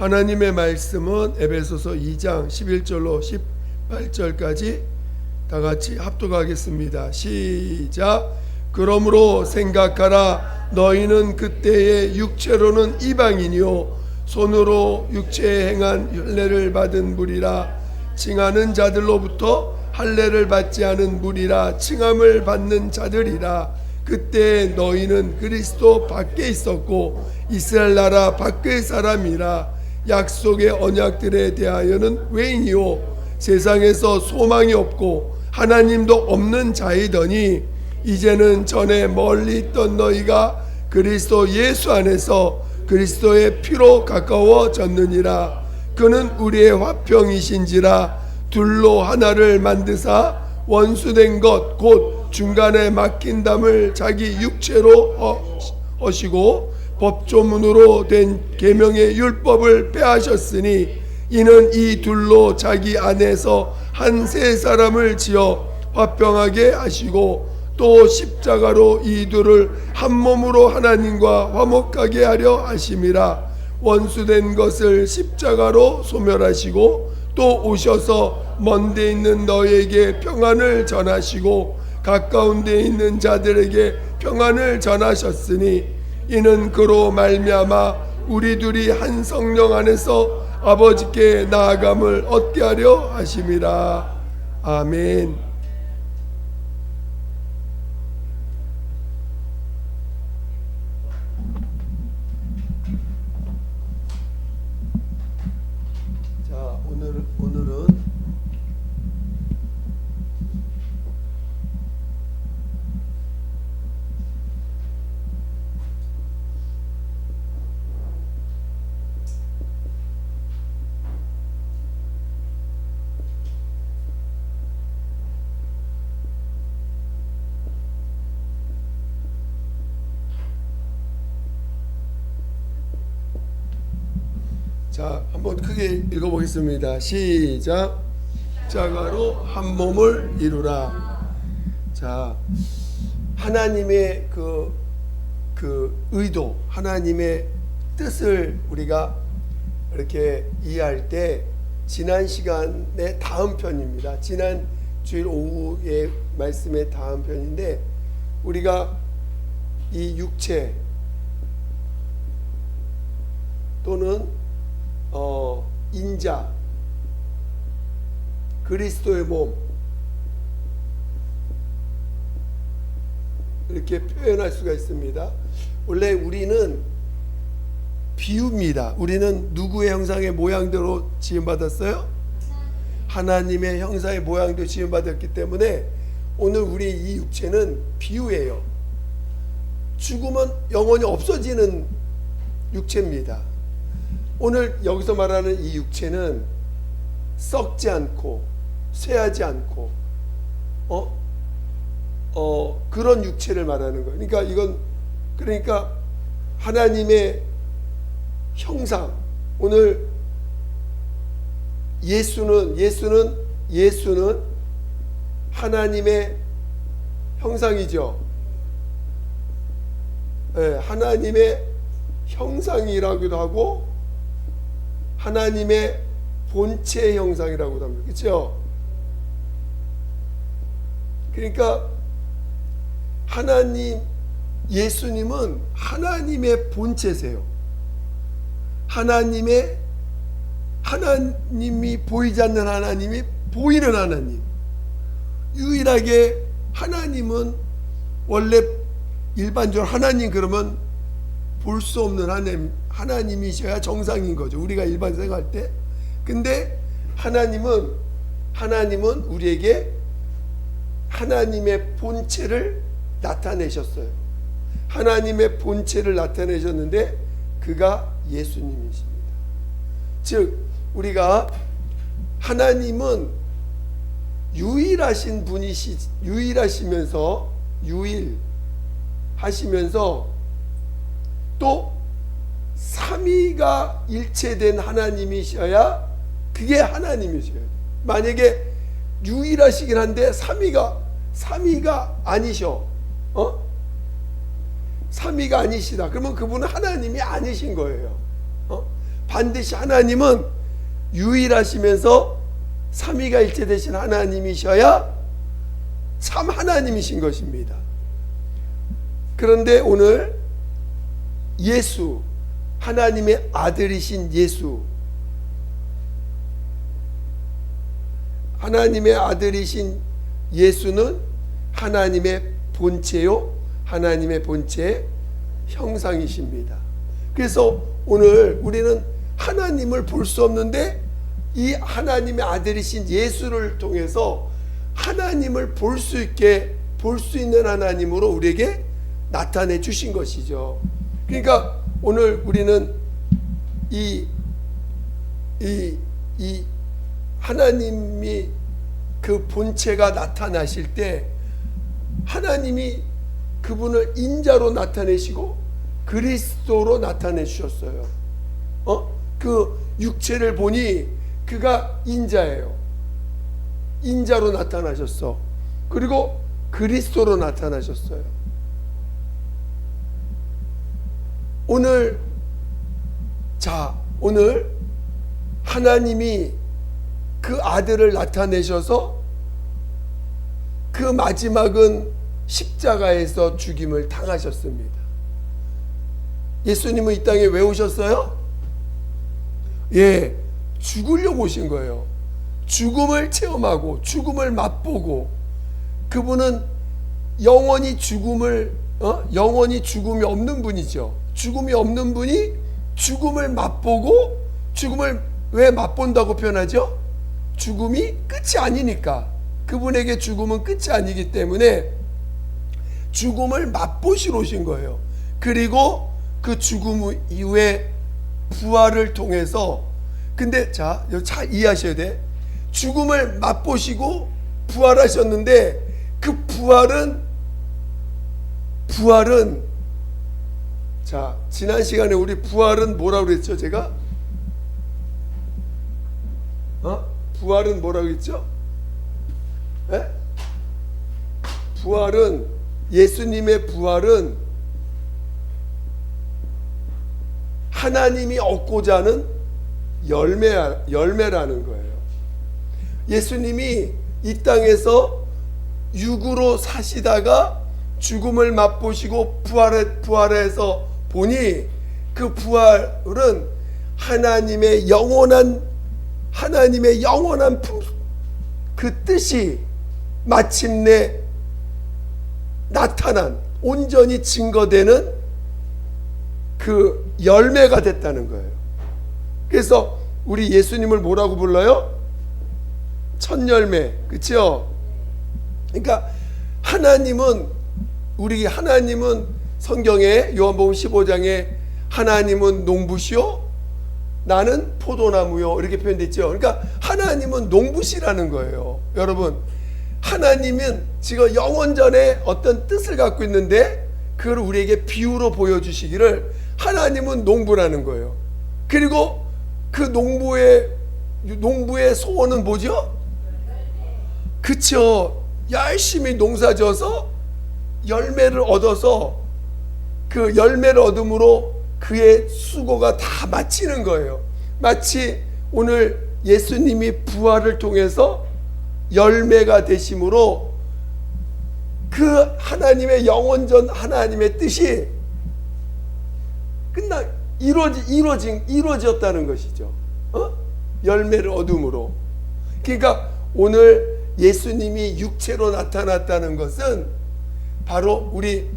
하나님의 말씀은 에베소서 2장 11절로 18절까지 다 같이 합독하겠습니다. 시작. 그러므로 생각하라. 너희는 그때의 육체로는 이방인이요 손으로 육체에 행한 할례를 받은 무리라. 칭하는 자들로부터 할례를 받지 않은 무리라. 칭함을 받는 자들이라. 그때 너희는 그리스도 밖에 있었고 이스라엘 나라 밖의 사람이라. 약속의 언약들에 대하여는 외인이요 세상에서 소망이 없고 하나님도 없는 자이더니 이제는 전에 멀리 있던 너희가 그리스도 예수 안에서 그리스도의 피로 가까워졌느니라. 그는 우리의 화평이신지라. 둘로 하나를 만드사 원수된 것 곧 중간에 막힌 담을 자기 육체로 하시고 법조문으로 된 계명의 율법을 빼하셨으니 이는 이 둘로 자기 안에서 한 세 사람을 지어 화평하게 하시고 또 십자가로 이 둘을 한 몸으로 하나님과 화목하게 하려 하심이라. 원수된 것을 십자가로 소멸하시고 또 오셔서 먼 데 있는 너희에게 평안을 전하시고 가까운 데 있는 자들에게 평안을 전하셨으니 이는 그로 말미암아 우리 둘이 한 성령 안에서 아버지께 나아감을 얻게 하려 하심이라. 아멘. 자, 오늘은 자, 한번 크게 읽어보겠습니다. 시작. 십자가로 한 몸을 이루라. 자, 하나님의 그 의도, 하나님의 뜻을 우리가 이렇게 이해할 때 지난 시간의 다음 편입니다. 지난 주일 오후의 말씀의 다음 편인데 우리가 이 육체 또는 인자, 그리스도의 몸 이렇게 표현할 수가 있습니다. 원래 우리는 비유입니다. 우리는 누구의 형상의 모양대로 지음받았어요? 하나님의 형상의 모양대로 지음받았기 때문에 오늘 우리 이 육체는 비유예요. 죽으면 영원히 없어지는 육체입니다. 오늘 여기서 말하는 이 육체는 썩지 않고 쇠하지 않고 그런 육체를 말하는 거예요. 그러니까 이건 그러니까 하나님의 형상. 오늘 예수는 하나님의 형상이죠. 네, 하나님의 형상이라고도 하고 하나님의 본체 형상이라고도 합니다. 그렇죠? 그러니까 예수님은 하나님의 본체세요. 하나님이 보이지 않는 하나님이 보이는 하나님. 유일하게 하나님은 원래 일반적으로 하나님 그러면 볼 수 없는 하나님이셔야 정상인 거죠. 우리가 일반 생활할 때. 근데 하나님은 우리에게 하나님의 본체를 나타내셨어요. 하나님의 본체를 나타내셨는데 그가 예수님이십니다. 즉 우리가 하나님은 유일하시면서 또 삼위가 일체된 하나님이셔야 그게 하나님이셔요. 만약에 유일하시긴 한데 삼위가 아니셔. 삼위가 아니시다. 그러면 그분은 하나님이 아니신 거예요. 반드시 하나님은 유일하시면서 삼위가 일체 되신 하나님이셔야 참 하나님이신 것입니다. 그런데 오늘 예수, 하나님의 아들이신 예수, 하나님의 아들이신 예수는 하나님의 본체요, 하나님의 본체의 형상이십니다. 그래서 오늘 우리는 하나님을 볼 수 없는데 이 하나님의 아들이신 예수를 통해서 하나님을 볼 수 있게, 볼 수 있는 하나님으로 우리에게 나타내 주신 것이죠. 그러니까 오늘 우리는 이 하나님이 그 본체가 나타나실 때 하나님이 그분을 인자로 나타내시고 그리스도로 나타내 주셨어요. 그 육체를 보니 그가 인자예요. 인자로 나타나셨어. 그리고 그리스도로 나타나셨어요. 오늘 하나님이 그 아들을 나타내셔서 그 마지막은 십자가에서 죽임을 당하셨습니다. 예수님은 이 땅에 왜 오셨어요? 죽으려고 오신 거예요. 죽음을 체험하고 죽음을 맛보고, 그분은 영원히 죽음이 없는 분이죠. 죽음이 없는 분이 죽음을 맛보고, 죽음을 왜 맛본다고 표현하죠? 죽음이 끝이 아니니까. 그분에게 죽음은 끝이 아니기 때문에 죽음을 맛보시러 오신 거예요. 그리고 그 죽음 이후에 부활을 통해서, 근데 잘 이해하셔야 돼. 죽음을 맛보시고 부활하셨는데 그 부활은 지난 시간에 우리 부활은 뭐라고 그랬죠? 제가 부활은 뭐라고 했죠? 부활은, 예수님의 부활은 하나님이 얻고자 하는 열매라는 거예요. 예수님이 이 땅에서 육으로 사시다가 죽음을 맛보시고 부활해서 보니 그 부활은 하나님의 영원한 그 뜻이 마침내 나타난, 온전히 증거되는 그 열매가 됐다는 거예요. 그래서 우리 예수님을 뭐라고 불러요? 첫 열매, 그렇죠? 그러니까 하나님은 성경에 요한복음 15장에 하나님은 농부시요 나는 포도나무요 이렇게 표현됐죠. 그러니까 하나님은 농부시라는 거예요. 여러분, 하나님은 지금 영원전에 어떤 뜻을 갖고 있는데 그걸 우리에게 비유로 보여주시기를, 하나님은 농부라는 거예요. 그리고 그 농부의 소원은 뭐죠? 그쵸. 열심히 농사져서 열매를 얻어서 그 열매를 얻음으로 그의 수고가 다 마치는 거예요. 마치 오늘 예수님이 부활을 통해서 열매가 되심으로 그 하나님의 영원전 하나님의 뜻이 이루어졌다는 것이죠. 열매를 얻음으로. 그러니까 오늘 예수님이 육체로 나타났다는 것은 바로 우리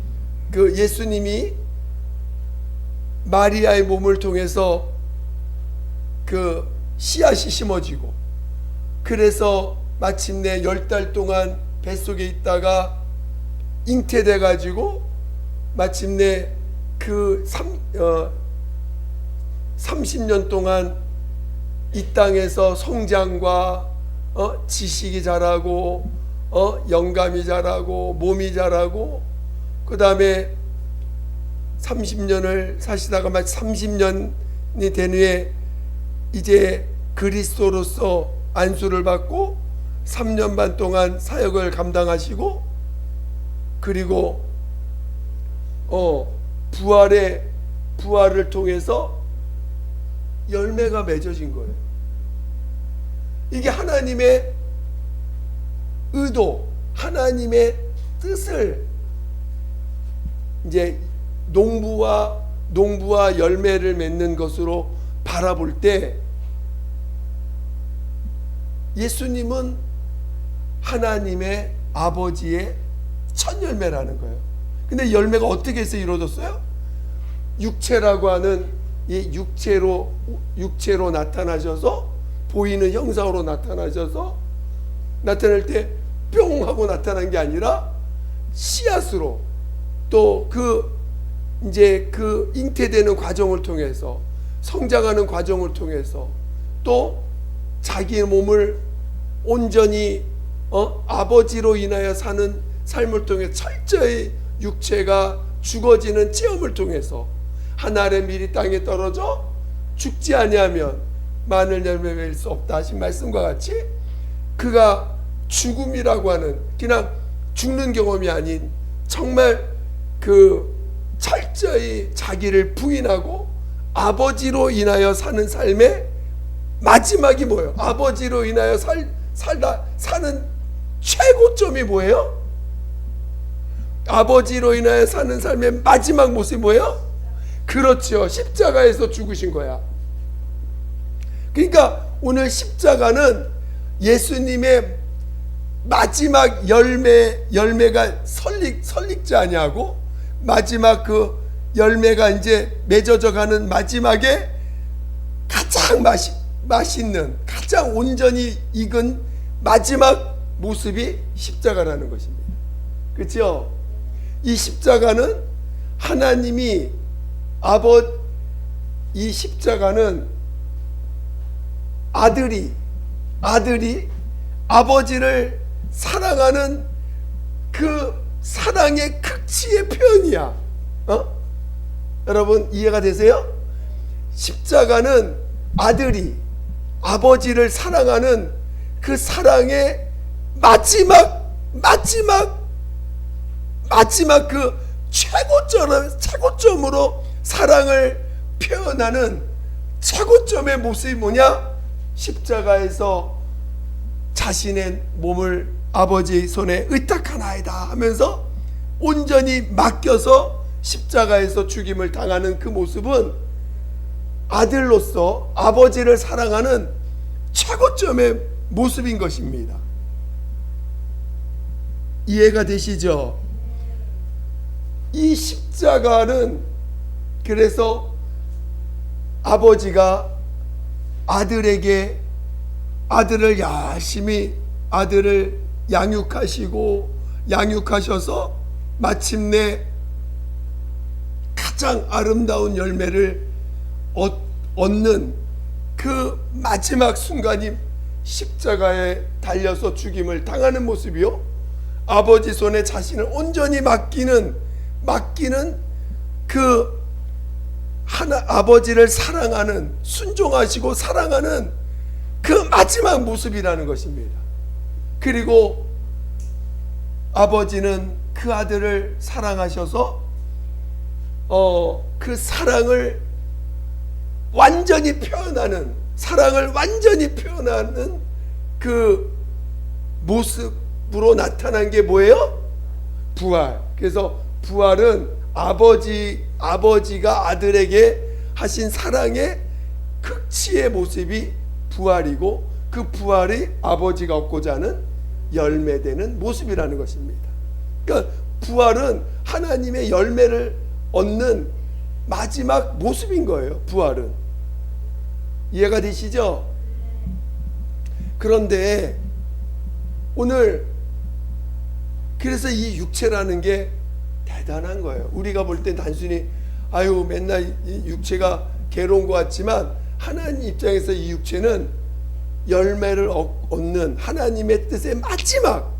그 예수님이 마리아의 몸을 통해서 그 씨앗이 심어지고, 그래서 마침내 10달 동안 뱃속에 있다가 잉태돼 가지고 마침내 그 30년 동안 이 땅에서 성장과 지식이 자라고 영감이 자라고 몸이 자라고, 그 다음에 30년을 사시다가 마치 30년이 된 후에 이제 그리스도로서 안수를 받고 3년 반 동안 사역을 감당하시고, 그리고 부활을 통해서 열매가 맺어진 거예요. 이게 하나님의 의도, 하나님의 뜻을 이제 농부와 열매를 맺는 것으로 바라볼 때 예수님은 하나님의 아버지의 첫 열매라는 거예요. 근데 열매가 어떻게 해서 이루어졌어요? 육체라고 하는 이 육체로 나타나셔서 보이는 형상으로 나타나셔서 나타날 때 뿅 하고 나타난 게 아니라 씨앗으로 또 이제 그 잉태되는 과정을 통해서 성장하는 과정을 통해서 또 자기의 몸을 온전히 아버지로 인하여 사는 삶을 통해 철저히 육체가 죽어지는 체험을 통해서 하늘의 밀이 땅에 떨어져 죽지 아니하면 많은 열매 맺을 수 없다 하신 말씀과 같이 그가 죽음이라고 하는 그냥 죽는 경험이 아닌 정말 그 철저히 자기를 부인하고 아버지로 인하여 사는 삶의 마지막이 뭐예요? 아버지로 인하여 사는 최고점이 뭐예요? 아버지로 인하여 사는 삶의 마지막 모습이 뭐예요? 그렇죠. 십자가에서 죽으신 거야. 그러니까 오늘 십자가는 예수님의 마지막 열매가 설릭지 아니하고 마지막 그 열매가 이제 맺어져 가는 마지막에 가장 맛있는 가장 온전히 익은 마지막 모습이 십자가라는 것입니다. 그렇죠? 이 십자가는 하나님이 이 십자가는 아들이 아버지를 사랑하는 그 사랑의 극치의 표현이야. 여러분 이해가 되세요? 십자가는 아들이 아버지를 사랑하는 그 사랑의 마지막 그 최고점으로 사랑을 표현하는 최고점의 모습이 뭐냐? 십자가에서 자신의 몸을 아버지 손에 의탁하나이다 하면서 온전히 맡겨서 십자가에서 죽임을 당하는 그 모습은 아들로서 아버지를 사랑하는 최고점의 모습인 것입니다. 이해가 되시죠? 이 십자가는 그래서 아버지가 아들에게 아들을 열심히 아들을 양육하셔서 마침내 가장 아름다운 열매를 얻는 그 마지막 순간이 십자가에 달려서 죽임을 당하는 모습이요. 아버지 손에 자신을 온전히 맡기는 그 아버지를 사랑하는 순종하시고 사랑하는 그 마지막 모습이라는 것입니다. 그리고 아버지는 그 아들을 사랑하셔서 그 사랑을 완전히 표현하는 그 모습으로 나타난 게 뭐예요? 부활. 그래서 부활은 아버지가 아들에게 하신 사랑의 극치의 모습이 부활이고 그 부활이 아버지가 얻고자 하는 열매되는 모습이라는 것입니다. 그러니까 부활은 하나님의 열매를 얻는 마지막 모습인 거예요. 부활은. 이해가 되시죠? 그런데 오늘 그래서 이 육체라는 게 대단한 거예요. 우리가 볼 땐 단순히 맨날 이 육체가 괴로운 것 같지만 하나님 입장에서 이 육체는 열매를 얻는 하나님의 뜻의 마지막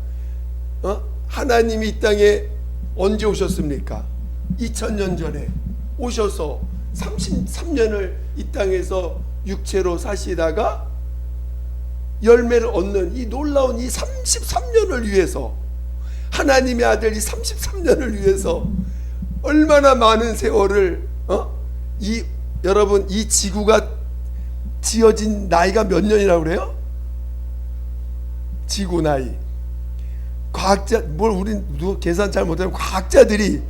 하나님이 이 땅에 언제 오셨습니까? 2000년 전에 오셔서 33년을 이 땅에서 육체로 사시다가 열매를 얻는 이 놀라운 이 33년을 위해서 하나님의 아들이 33년을 위해서 얼마나 많은 세월을 여러분 이 지구가 지어진 나이가 몇 년이라고 그래요? 지구 나이. 과학자 뭘 우린 계산 잘 못하면 과학자들이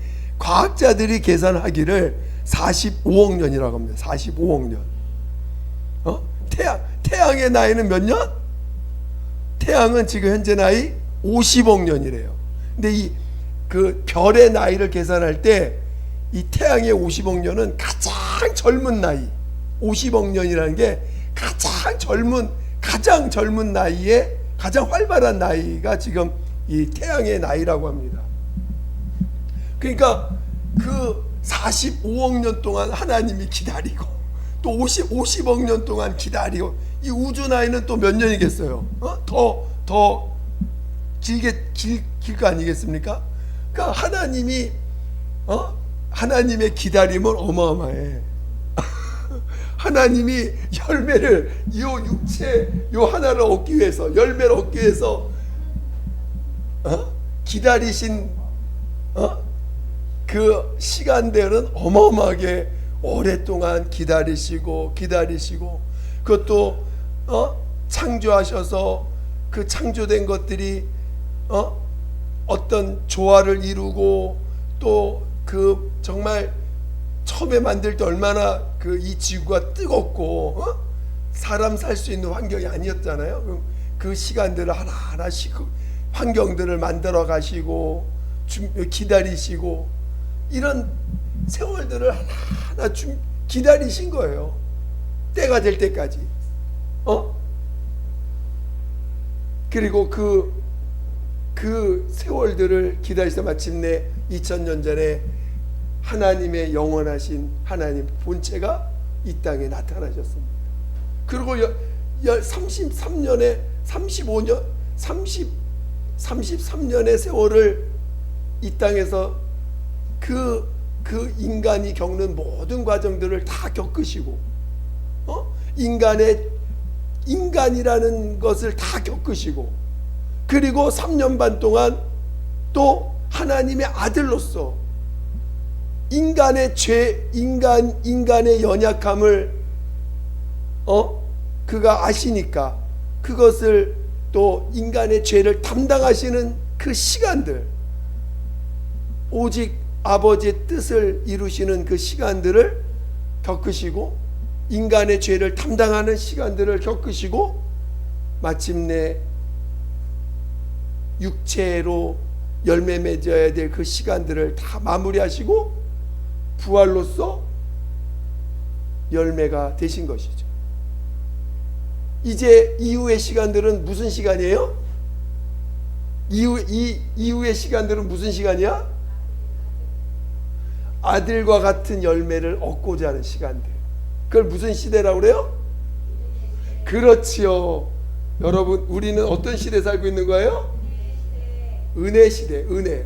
계산하기를 45억 년이라고 합니다. 45억 년. 태양의 나이는 몇 년? 태양은 지금 현재 나이 50억 년이래요. 근데 이 그 별의 나이를 계산할 때 이 태양의 50억 년은 가장 젊은 나이, 50억 년이라는 게 가장 젊은 나이에 가장 활발한 나이가 지금 이 태양의 나이라고 합니다. 그러니까 그 45억 년 동안 하나님이 기다리고 또 50억 년 동안 기다리고, 이 우주 나이는 또 몇 년이겠어요? 더 길 거 아니겠습니까? 그러니까 하나님의 기다림은 어마어마해. 하나님이 열매를 요 육체 요 하나를 얻기 위해서, 열매를 얻기 위해서 기다리신 그 시간들은 어마어마하게 오랫동안 기다리시고 그것도 창조하셔서 그 창조된 것들이 어떤 조화를 이루고, 또 그 정말 처음에 만들 때 얼마나 그 이 지구가 뜨겁고 사람 살 수 있는 환경이 아니었잖아요. 그 시간들을 하나하나씩 환경들을 만들어 가시고 기다리시고, 이런 세월들을 하나하나 기다리신 거예요. 때가 될 때까지. 그리고 그 세월들을 기다리셔서 마침내 2000년 전에 하나님의 영원하신 하나님 본체가 이 땅에 나타나셨습니다. 그리고 33년의 세월을 이 땅에서 그 인간이 겪는 모든 과정들을 다 겪으시고, 인간이라는 것을 다 겪으시고, 그리고 3년 반 동안 또 하나님의 아들로서 인간의 연약함을 그가 아시니까 그것을 또 인간의 죄를 담당하시는 그 시간들, 오직 아버지의 뜻을 이루시는 그 시간들을 겪으시고, 인간의 죄를 담당하는 시간들을 겪으시고, 마침내 육체로 열매 맺어야 될 그 시간들을 다 마무리하시고 부활로서 열매가 되신 것이죠. 이제 이후의 시간들은 무슨 시간이에요? 이후의 시간들은 무슨 시간이야? 아들과 같은 열매를 얻고자 하는 시간들. 그걸 무슨 시대라고 그래요? 그렇지요. 여러분, 우리는 어떤 시대에 살고 있는 거예요? 은혜 시대. 은혜.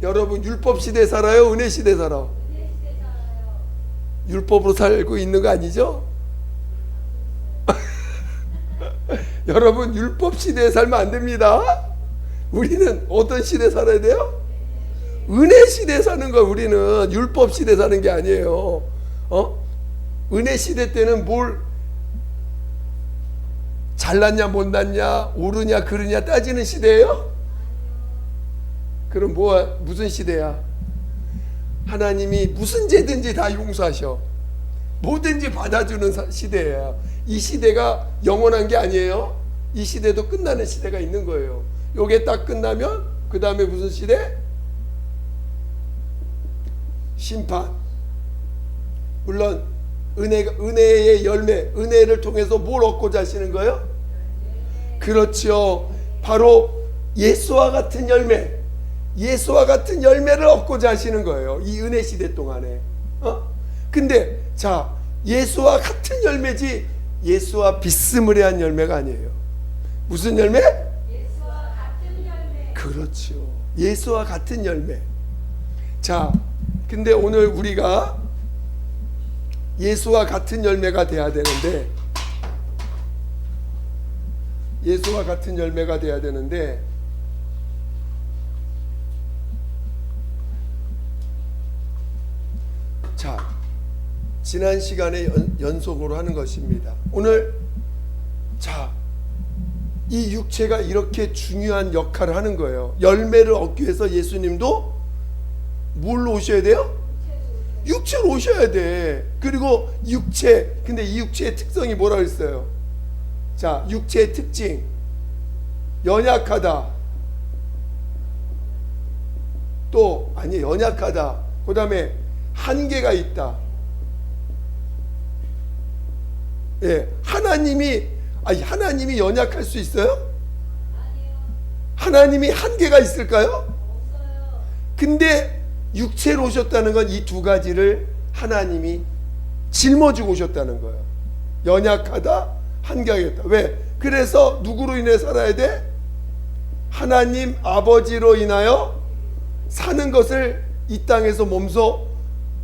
여러분, 율법 시대에 살아요? 은혜 시대에 살아? 율법으로 살고 있는 거 아니죠? 여러분, 율법 시대에 살면 안 됩니다. 우리는 어떤 시대에 살아야 돼요? 은혜 시대에 사는 거. 우리는 율법 시대에 사는 게 아니에요. 은혜 시대 때는 뭘 잘났냐 못났냐, 옳으냐 그르냐 따지는 시대예요? 그럼 무슨 시대야? 하나님이 무슨 죄든지 다 용서하셔. 뭐든지 받아주는 시대야. 이 시대가 영원한 게 아니에요. 이 시대도 끝나는 시대가 있는 거예요. 요게 딱 끝나면 그 다음에 무슨 시대? 심판. 물론 은혜의 열매, 은혜를 통해서 뭘 얻고자 하시는 거예요? 그렇죠. 바로 예수와 같은 열매, 예수와 같은 열매를 얻고자 하시는 거예요. 이 은혜 시대 동안에. 근데 자, 예수와 같은 열매지 예수와 비스무리한 열매가 아니에요. 무슨 열매? 예수와 같은 열매. 그렇죠. 예수와 같은 열매. 자, 근데 오늘 우리가 예수와 같은 열매가 돼야 되는데, 예수와 같은 열매가 돼야 되는데, 지난 시간에 연속으로 하는 것입니다. 오늘 자, 이 육체가 이렇게 중요한 역할을 하는 거예요. 열매를 얻기 위해서 예수님도 뭘로 오셔야 돼요? 육체로 오셔야 돼. 그리고 육체, 근데 이 육체의 특성이 뭐라 그랬어요? 자, 육체의 특징, 연약하다. 또 아니, 연약하다. 그 다음에 한계가 있다. 예, 하나님이 연약할 수 있어요? 하나님이 한계가 있을까요? 근데 육체로 오셨다는 건 이 두 가지를 하나님이 짊어지고 오셨다는 거예요. 연약하다, 한계가 있다. 왜? 그래서 누구로 인해 살아야 돼? 하나님 아버지로 인하여 사는 것을 이 땅에서 몸소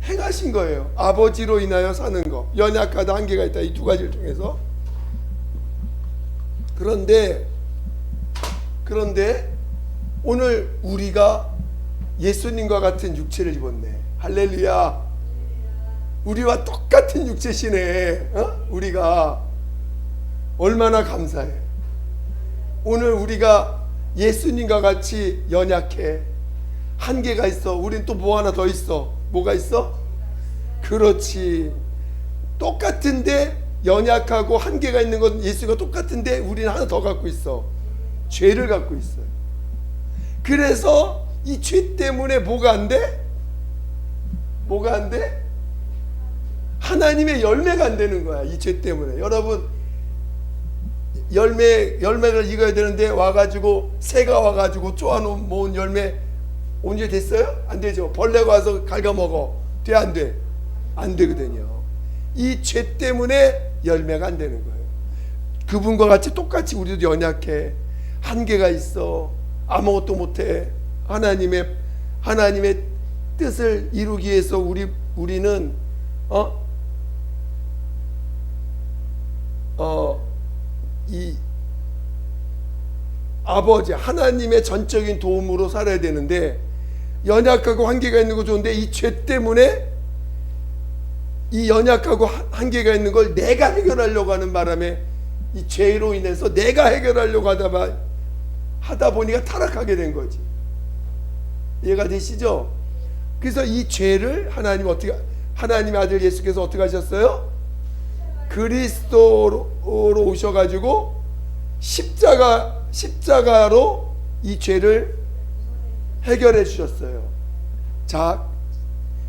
행하신 거예요. 아버지로 인하여 사는 거, 연약하다, 한계가 있다, 이 두 가지를 통해서. 그런데 오늘 우리가 예수님과 같은 육체를 입었네. 할렐루야. 우리와 똑같은 육체시네. 우리가 얼마나 감사해. 오늘 우리가 예수님과 같이 연약해, 한계가 있어. 우린 또 뭐 하나 더 있어. 뭐가 있어? 그렇지. 똑같은데 연약하고 한계가 있는 건 예수가 똑같은데 우리는 하나 더 갖고 있어. 죄를 갖고 있어요. 그래서 이 죄 때문에 뭐가 안 돼? 뭐가 안 돼? 하나님의 열매가 안 되는 거야. 이 죄 때문에. 여러분, 열매를 익어야 되는데 와가지고 새가 와가지고 쪼아놓은 모은 열매 언제 됐어요? 안 되죠. 벌레가 와서 갉아먹어. 돼, 안 돼? 안 되거든요. 이 죄 때문에 열매가 안 되는 거예요. 그분과 같이 똑같이 우리도 연약해, 한계가 있어, 아무것도 못해. 하나님의 뜻을 이루기 위해서 우리는 이 아버지 하나님의 전적인 도움으로 살아야 되는데, 연약하고 한계가 있는 거 좋은데 이 죄 때문에 이 연약하고 한계가 있는 걸 내가 해결하려고 하는 바람에 이 죄로 인해서 내가 해결하려고 하다 보니까 타락하게 된 거지. 이해가 되시죠? 그래서 이 죄를 하나님의 아들 예수께서 어떻게 하셨어요? 그리스도로 오셔가지고 십자가로 이 죄를 해결해 주셨어요. 자,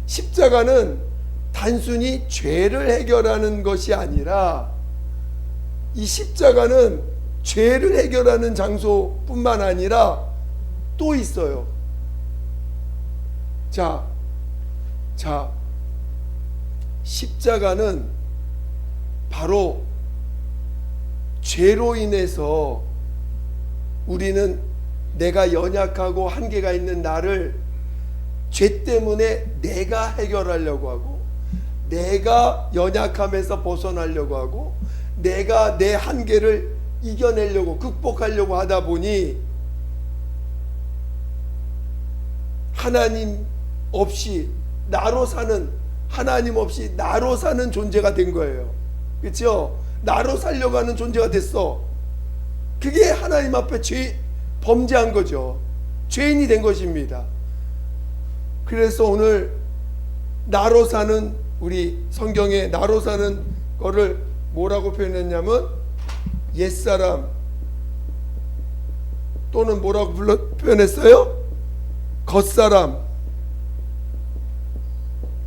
십자가는 단순히 죄를 해결하는 것이 아니라, 이 십자가는 죄를 해결하는 장소뿐만 아니라 또 있어요. 자, 십자가는 바로 죄로 인해서 우리는 내가 연약하고 한계가 있는 나를 죄 때문에 내가 해결하려고 하고, 내가 연약함에서 벗어나려고 하고, 내가 내 한계를 이겨내려고 극복하려고 하다 보니 하나님 없이 나로 사는 존재가 된 거예요. 그렇죠? 나로 살려고 하는 존재가 됐어. 그게 하나님 앞에 범죄한 거죠. 죄인이 된 것입니다. 그래서 오늘 나로 사는, 우리 성경에 나로 사는 거를 뭐라고 표현했냐면 옛사람, 또는 뭐라고 표현했어요? 겉사람.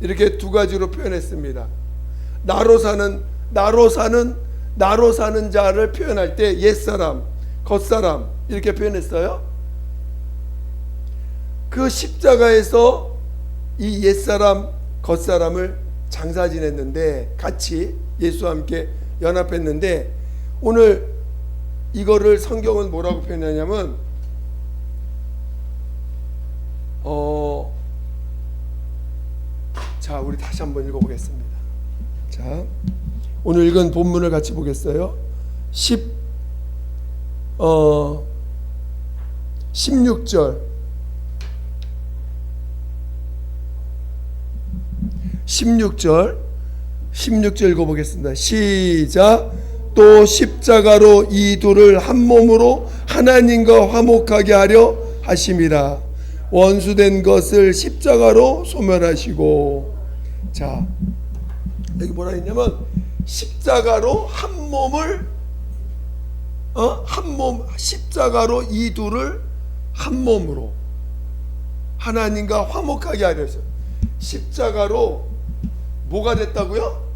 이렇게 두 가지로 표현했습니다. 나로 사는 자를 표현할 때 옛사람, 겉사람 이렇게 표현했어요. 그 십자가에서 이 옛사람, 겉사람을 장사 지냈는데, 같이 예수와 함께 연합했는데, 오늘 이거를 성경은 뭐라고 표현하냐면 자, 우리 다시 한번 읽어보겠습니다. 자, 오늘 읽은 본문을 같이 보겠어요. 16절 16절 읽어보겠습니다. 시작. 또 십자가로 이 둘을 한 몸으로 하나님과 화목하게 하려 하심이라. 원수된 것을 십자가로 소멸하시고. 자, 여기 뭐라 했냐면 십자가로 한 몸을 한 몸, 십자가로 이 둘을 한 몸으로 하나님과 화목하게 하려 했어요. 십자가로 뭐가 됐다고요?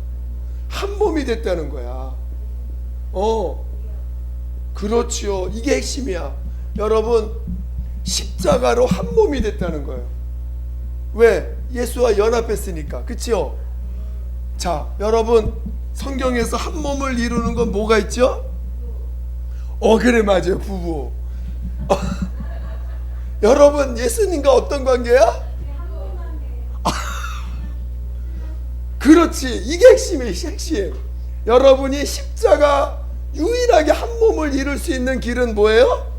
한 몸이 됐다는 거야. 그렇지요. 이게 핵심이야. 여러분, 십자가로 한 몸이 됐다는 거예요. 왜? 예수와 연합했으니까. 그치요? 자, 여러분, 성경에서 한 몸을 이루는 건 뭐가 있죠? 그래, 맞아요. 부부. 여러분, 예수님과 어떤 관계야? 그렇지. 이게 핵심이에요. 핵심. 여러분이 십자가 유일하게 한 몸을 이룰 수 있는 길은 뭐예요?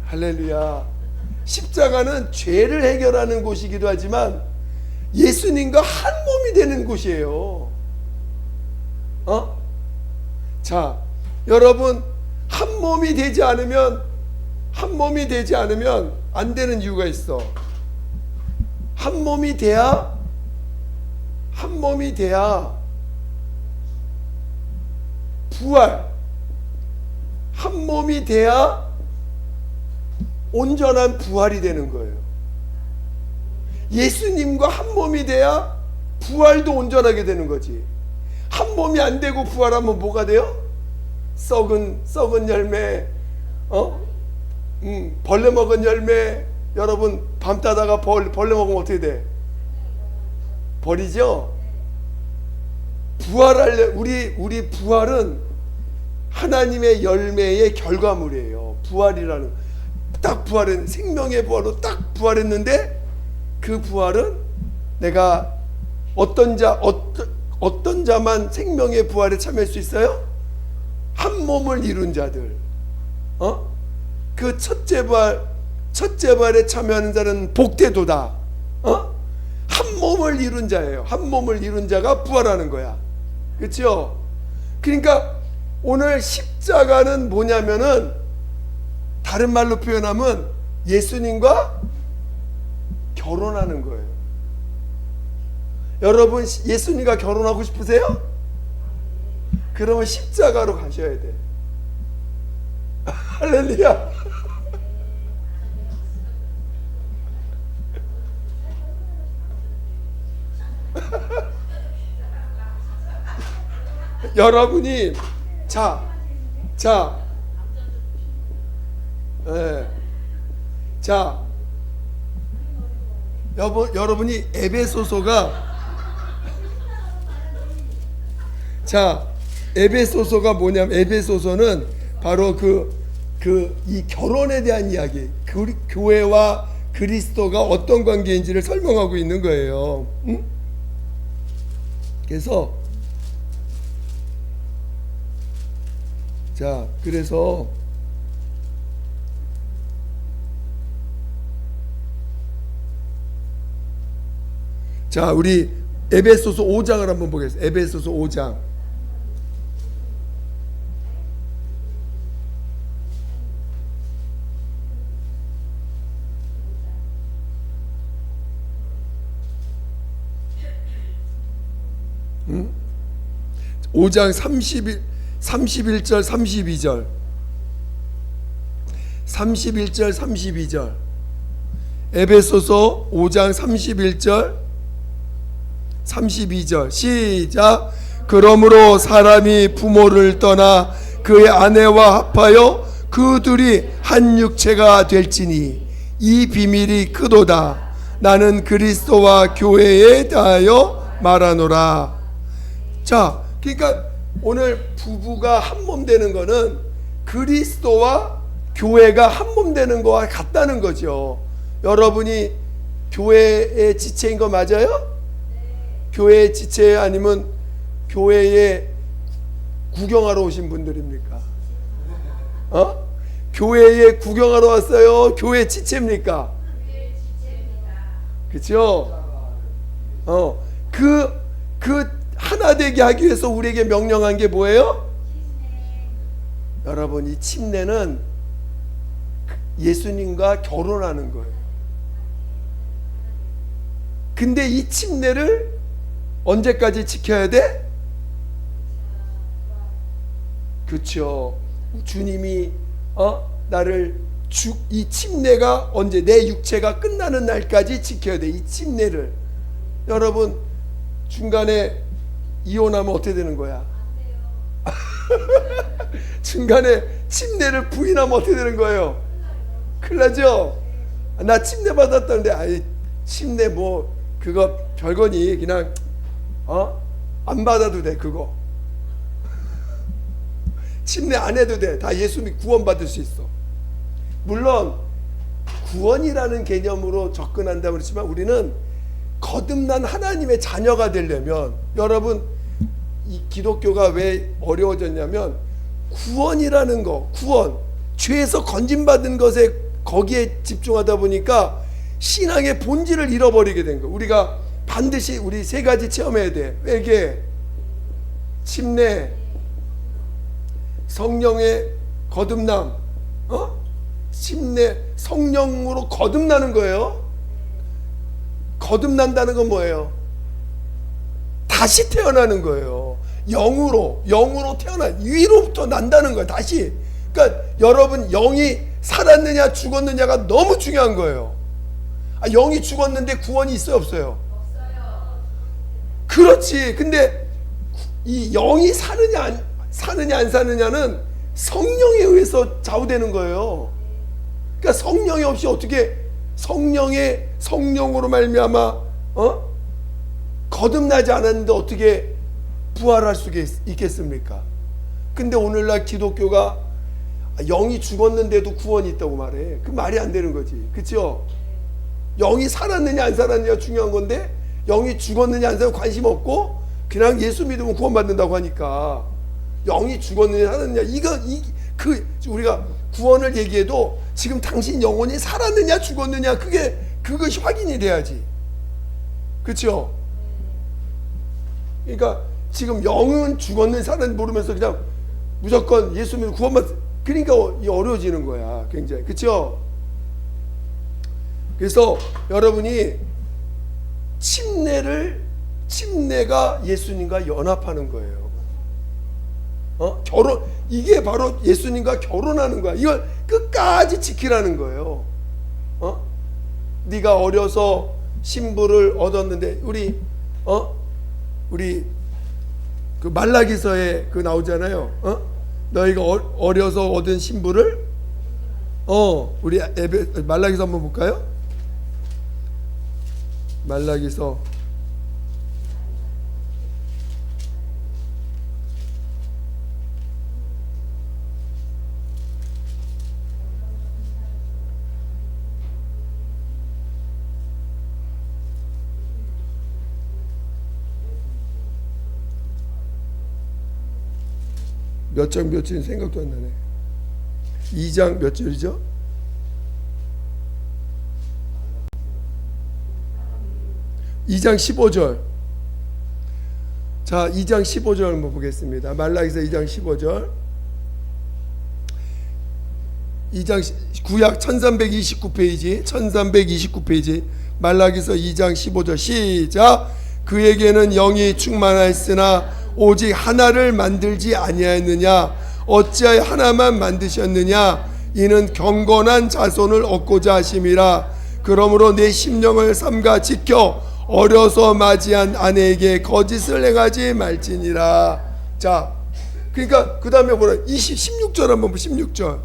할렐루야. 십자가는 죄를 해결하는 곳이기도 하지만 예수님과 한 몸이 되는 곳이에요. 자, 여러분, 한 몸이 되지 않으면 안 되는 이유가 있어. 한 몸이 돼야 부활, 한 몸이 돼야 온전한 부활이 되는 거예요. 예수님과 한 몸이 돼야 부활도 온전하게 되는 거지. 한 몸이 안 되고 부활하면 뭐가 돼요? 썩은 열매, 벌레 먹은 열매. 여러분, 밤 따다가 벌레 먹으면 어떻게 돼? 버리죠? 우리 부활은 하나님의 열매의 결과물이에요. 부활이라는, 딱 부활은 생명의 부활로 딱 부활했는데, 그 부활은 내가 어떤 자만 생명의 부활에 참여할 수 있어요? 한 몸을 이룬 자들. 그 첫째 부활에 참여하는 자는 복되도다. 한 몸을 이룬 자예요. 한 몸을 이룬 자가 부활하는 거야. 그렇죠? 그러니까 오늘 십자가는 뭐냐면은, 다른 말로 표현하면 예수님과 결혼하는 거예요. 여러분, 예수님과 결혼하고 싶으세요? 그러면 십자가로 가셔야 돼. 할렐루야. 여러분이 여러분이 에베소서가 뭐냐면, 에베소서는 바로 이 결혼에 대한 이야기, 교회와 그리스도가 어떤 관계인지를 설명하고 있는 거예요. 그래서 우리 에베소서 5장을 한번 보겠습니다. 에베소서 5장. 응? 5장 31절 32절 32절 에베소서 5장 31절 32절 시작. 그러므로 사람이 부모를 떠나 그의 아내와 합하여 그 둘이 한 육체가 될지니 이 비밀이 크도다. 나는 그리스도와 교회에 대하여 말하노라. 자, 그러니까 오늘 부부가 한 몸 되는 거는 그리스도와 교회가 한 몸 되는 거와 같다는 거죠. 여러분이 교회의 지체인 거 맞아요? 교회의 지체예요? 아니면 교회에 구경하러 오신 분들입니까? 교회에 구경하러 왔어요? 교회 지체입니까? 그렇죠? 그 하나 되게 하기 위해서 우리에게 명령한 게 뭐예요? 여러분, 이 침례는 예수님과 결혼하는 거예요. 근데 이 침례를 언제까지 지켜야 돼? 그렇죠. 주님이 나를 이 침례가 언제, 내 육체가 끝나는 날까지 지켜야 돼. 이 침례를. 여러분, 중간에 이혼하면 어떻게 되는 거야? 중간에 침례를 부인하면 어떻게 되는 거예요? 큰일 나죠? 나 침례 받았다는데, 아이, 침례 뭐 그거 별거니, 그냥 안 받아도 돼. 그거 침례 안 해도 돼. 다 예수님 구원받을 수 있어. 물론 구원이라는 개념으로 접근한다고 그랬지만, 우리는 거듭난 하나님의 자녀가 되려면, 여러분, 이 기독교가 왜 어려워졌냐면, 구원이라는 거, 구원, 죄에서 건진받은 것에 거기에 집중하다 보니까 신앙의 본질을 잃어버리게 된 거. 우리가 반드시 우리 세 가지 체험해야 돼. 회개, 침례, 성령의 거듭남. 침례, 성령으로 거듭나는 거예요. 거듭난다는 건 뭐예요? 다시 태어나는 거예요. 영으로 태어나, 위로부터 난다는 거예요. 다시. 그러니까 여러분, 영이 살았느냐 죽었느냐가 너무 중요한 거예요. 영이 죽었는데 구원이 있어요, 없어요? 없어요. 그렇지. 근데 이 영이 사느냐 안 사느냐는 성령에 의해서 좌우되는 거예요. 그러니까 성령이 없이 어떻게 성령으로 말미암아 거듭나지 않았는데 어떻게 부활할 수 있겠습니까? 근데 오늘날 기독교가 영이 죽었는데도 구원이 있다고 말해. 그 말이 안 되는 거지. 그렇죠? 영이 살았느냐 안 살았느냐가 중요한 건데, 영이 죽었느냐 안 살았느냐 관심 없고 그냥 예수 믿으면 구원받는다고 하니까, 영이 죽었느냐 살았느냐, 우리가 구원을 얘기해도 지금 당신 영혼이 살았느냐 죽었느냐, 그것이 확인이 돼야지. 그렇죠? 그러니까 지금 영은 죽었는지 살았는지 모르면서 그냥 무조건 예수 믿으면 구원받, 그러니까 어려워지는 거야, 굉장히. 그렇죠? 그래서 여러분이 침례가 예수님과 연합하는 거예요. 결혼, 이게 바로 예수님과 결혼하는 거야. 이걸 끝까지 지키라는 거예요. 네가 어려서 신부를 얻었는데, 우리 그 말라기서에 그 나오잖아요. 너희가 어려서 얻은 신부를, 우리 말라기서 한번 볼까요? 말라기서 '몇 장 몇 절인 생각도 안 나네. 2장 몇 절이죠? (2장 15절) 자, 2장 15절 한번 보겠습니다. 말라기서 2장 15절. 2장 구약 1329페이지 1329페이지 말라기서 2장 15절 시작. 그에게는 영이 충만하였으나 오직 하나를 만들지 아니하였느냐? 어찌하여 하나만 만드셨느냐? 이는 경건한 자손을 얻고자 하심이라. 그러므로 내 심령을 삼가 지켜 어려서 맞이한 아내에게 거짓을 행하지 말지니라. 자, 그러니까 그 다음에 뭐라? 16절 한번 보. 16절.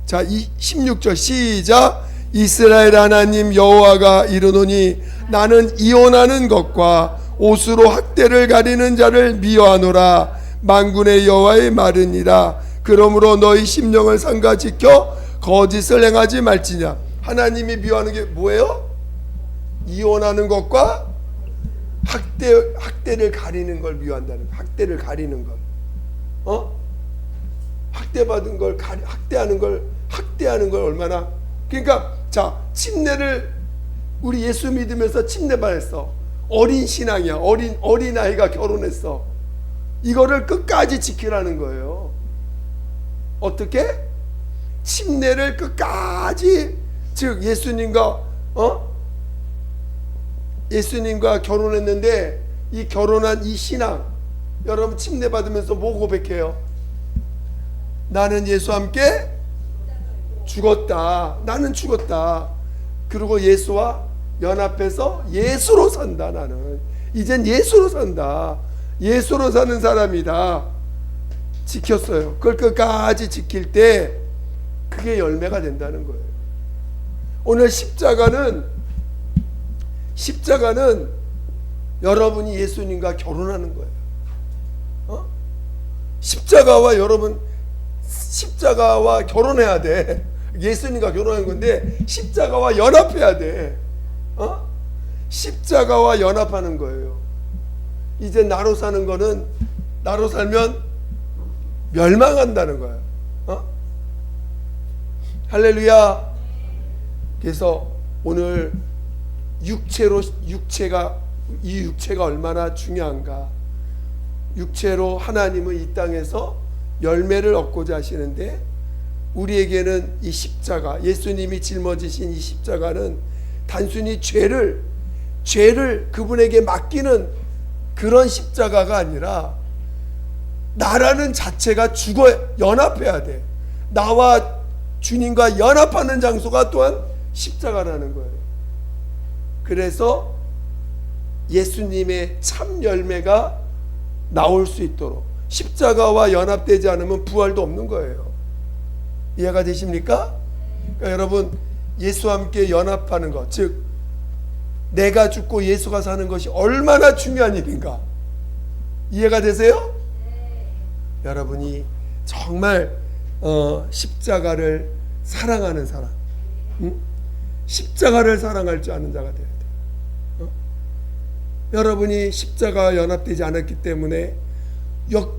자, 16절 시작. 이스라엘 하나님 여호와가 이르노니 나는 이혼하는 것과 옷으로 학대를 가리는 자를 미워하노라. 만군의 여호와의 말이니라. 그러므로 너희 심령을 삼가 지켜 거짓을 행하지 말지냐. 하나님이 미워하는 게 뭐예요? 이혼하는 것과 학대를 가리는 걸 미워한다는 거예요. 학대를 가리는 걸. 학대받은 걸 학대하는 걸 얼마나. 그러니까 자, 침례를 우리 예수 믿으면서 침례받았어. 어린 신앙이야. 어린 아이가 결혼했어. 이거를 끝까지 지키라는 거예요. 어떻게? 침례를 끝까지, 즉 예수님과 결혼했는데 이 결혼한 이 신앙, 여러분 침례 받으면서 뭐 고백해요? 나는 예수와 함께 죽었다. 나는 죽었다. 그리고 예수와 연합해서 예수로 산다. 나는 이젠 예수로 산다. 예수로 사는 사람이다. 지켰어요. 그걸 끝까지 지킬 때 그게 열매가 된다는 거예요. 오늘 십자가는 여러분이 예수님과 결혼하는 거예요. 십자가와 결혼해야 돼. 예수님과 결혼하는 건데 십자가와 연합해야 돼. 십자가와 연합하는 거예요. 이제 나로 사는 거는, 나로 살면 멸망한다는 거야. 할렐루야. 그래서 오늘 이 육체가 얼마나 중요한가. 육체로 하나님은 이 땅에서 열매를 얻고자 하시는데, 우리에게는 이 십자가, 예수님이 짊어지신 이 십자가는 단순히 죄를 그분에게 맡기는 그런 십자가가 아니라 나라는 자체가 연합해야 돼. 나와 주님과 연합하는 장소가 또한 십자가라는 거예요. 그래서 예수님의 참 열매가 나올 수 있도록, 십자가와 연합되지 않으면 부활도 없는 거예요. 이해가 되십니까? 그러니까 여러분, 예수와 함께 연합하는 것, 즉 내가 죽고 예수가 사는 것이 얼마나 중요한 일인가. 이해가 되세요? 여러분이 정말 십자가를 사랑하는 사람, 십자가를 사랑할 줄 아는 자가 되어야 돼요. 여러분이 십자가와 연합되지 않았기 때문에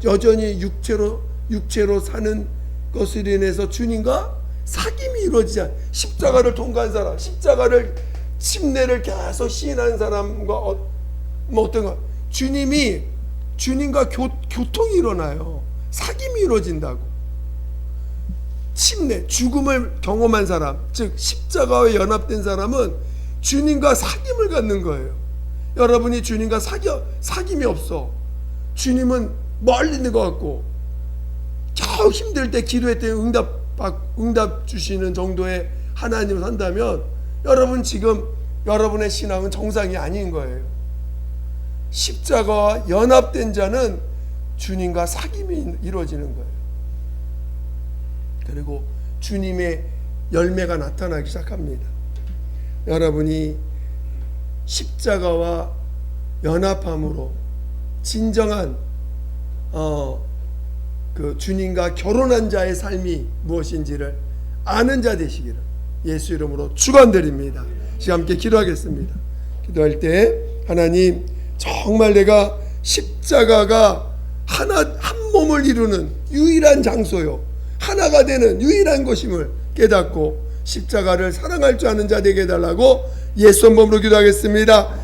여전히 육체로 사는 것으로 인해서 주님과 사귐이 이루어지지 않아요. 십자가를 통과한 사람, 침례를 계속 시인하는 사람과 어떤 거, 주님과 교통이 일어나요. 사귐이 이루어진다고. 침례, 죽음을 경험한 사람, 즉 십자가와 연합된 사람은 주님과 사귐을 갖는 거예요. 여러분이 주님과 사귐이 없어. 주님은 멀리 있는 것 같고 겨우 힘들 때 기도할 때 응답 주시는 정도의 하나님을 산다면 여러분 지금 여러분의 신앙은 정상이 아닌 거예요. 십자가와 연합된 자는 주님과 사귐이 이루어지는 거예요. 그리고 주님의 열매가 나타나기 시작합니다. 여러분이 십자가와 연합함으로 진정한 그 주님과 결혼한 자의 삶이 무엇인지를 아는 자 되시기를 예수 이름으로 축원드립니다. 지금 함께 기도하겠습니다. 기도할 때 하나님, 정말 내가 십자가가 한 몸을 이루는 유일한 장소요, 하나가 되는 유일한 것임을 깨닫고 십자가를 사랑할 줄 아는 자 되게 해달라고 예수 이름으로 기도하겠습니다.